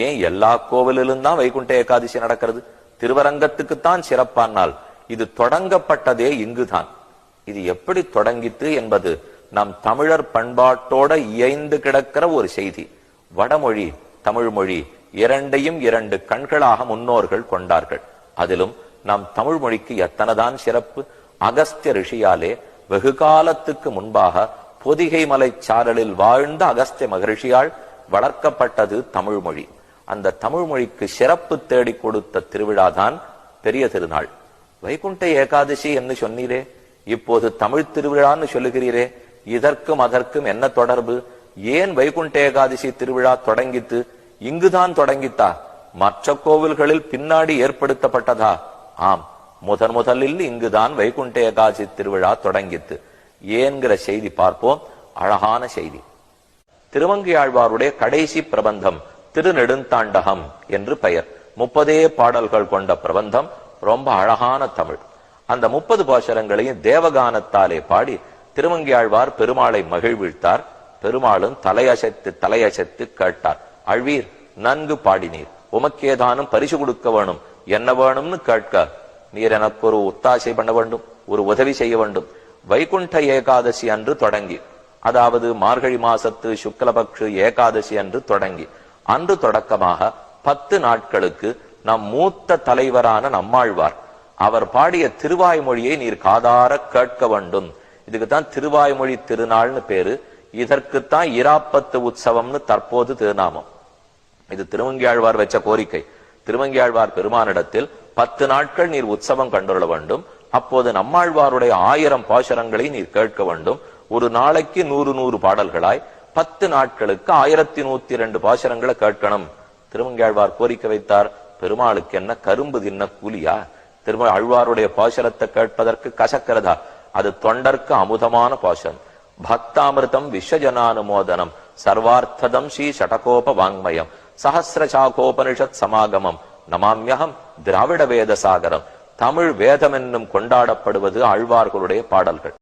ஏன் எல்லா கோவிலிலும் தான் வைகுண்ட ஏகாதசி நடக்கிறது? திருவரங்கத்துக்குத்தான் சிறப்பானால் இது தொடங்கப்பட்டதே இங்குதான். இது எப்படி தொடங்கித்து என்பது நம் தமிழர் பண்பாட்டோட இயைந்து கிடக்கிற ஒரு செய்தி. வடமொழி தமிழ் மொழி இரண்டையும் இரண்டு கண்களாக முன்னோர்கள் கொண்டார்கள். அதிலும் நம் தமிழ் மொழிக்கு எத்தனைதான் சிறப்பு! அகஸ்திய ரிஷியாலே வெகு காலத்துக்கு முன்பாக பொதிகை மலை சாரலில் வாழ்ந்த அகஸ்திய மகரிஷியால் வளர்க்கப்பட்டது தமிழ் மொழி. அந்த தமிழ் மொழிக்கு சிறப்பு தேடி கொடுத்த திருவிழாதான் பெரிய திருநாள். வைகுண்ட ஏகாதசி என்று சொன்னீரே, இப்போது தமிழ் திருவிழான்னு சொல்லுகிறீரே, இதற்கும் அதற்கும் என்ன தொடர்பு? ஏன் வைகுண்ட ஏகாதசி திருவிழா தொடங்கித்து? இங்குதான் தொடங்கித்தா? மற்ற கோவில்களில் பின்னாடி ஏற்படுத்தப்பட்டதா? ஆம், முதலில் இங்குதான் வைகுண்ட ஏகாதசி திருவிழா தொடங்கித்து. ஏன்கிற செய்தி பார்ப்போம். அழகான செய்தி. திருமங்கையாழ்வாருடைய கடைசி பிரபந்தம் திருநெடுந்தாண்டகம் என்று பெயர். 30 பாடல்கள் கொண்ட பிரபந்தம். ரொம்ப அழகான தமிழ். அந்த 30 பாசுரங்களையும் தேவகானத்தாலே பாடி திருமங்கையாழ்வார் பெருமாளை மகிழ்விழ்த்தார். பெருமாளும் தலையசைத்து கேட்டார். அழ்வீர், நன்கு பாடினீர், உமக்கேதானும் பரிசு கொடுக்க வேணும், என்ன வேணும்னு கேட்க, நீர் எனக்கு ஒரு ஒத்தாசை பண்ண வேண்டும், ஒரு உதவி செய்ய வேண்டும். வைகுண்ட ஏகாதசி அன்று தொடங்கி, அதாவது மார்கழி மாசத்து சுக்லபக்ஷ ஏகாதசி அன்று தொடங்கி, அன்று தொடக்கமாக 10 நாட்களுக்கு நம் மூத்த தலைவரான நம்மாழ்வார் அவர் பாடிய திருவாய்மொழியை நீர் காதார கேட்க வேண்டும். இதுக்குத்தான் திருவாய்மொழி திருநாள்னு பேரு. இதற்குத்தான் இராப்பத்து உற்சவம்னு தற்போது திருநாமம். இது திருமங்கையாழ்வார் வச்ச கோரிக்கை. திருமங்கையாழ்வார் பெருமானிடத்தில் 10 நாட்கள் நீர் உற்சவம் கண்டுள்ள வேண்டும். அப்போது நம்மாழ்வாருடைய 1000 பாசுரங்களை நீர் கேட்க வேண்டும். ஒரு நாளைக்கு 100 பாடல்களாய் 10 நாட்களுக்கு 1102 பாசுரங்களை கேட்கணும். திருமங்கையாழ்வார் கோரிக்கை வைத்தார். பெருமாளுக்கு என்ன கரும்பு தின்ன கூலியா? ஆழ்வாருடைய பாசுரத்தை கேட்பதற்கு கசக்கிறதா? அது தொண்டர்க்கு அமுதமான பாசுரம். பக்தாமிருதம் விஸ்வஜனானுமோதனம் சர்வார்த்ததம் ஸ்ரீ ஷடகோப வாங்மயம் சஹசிரசாகோபனிஷத் சமாகமம் நமாம்யகம் திராவிட வேத சாகரம். தமிழ் வேதம் என்னும் கொண்டாடப்படுவது ஆழ்வார்களுடைய பாடல்கள்.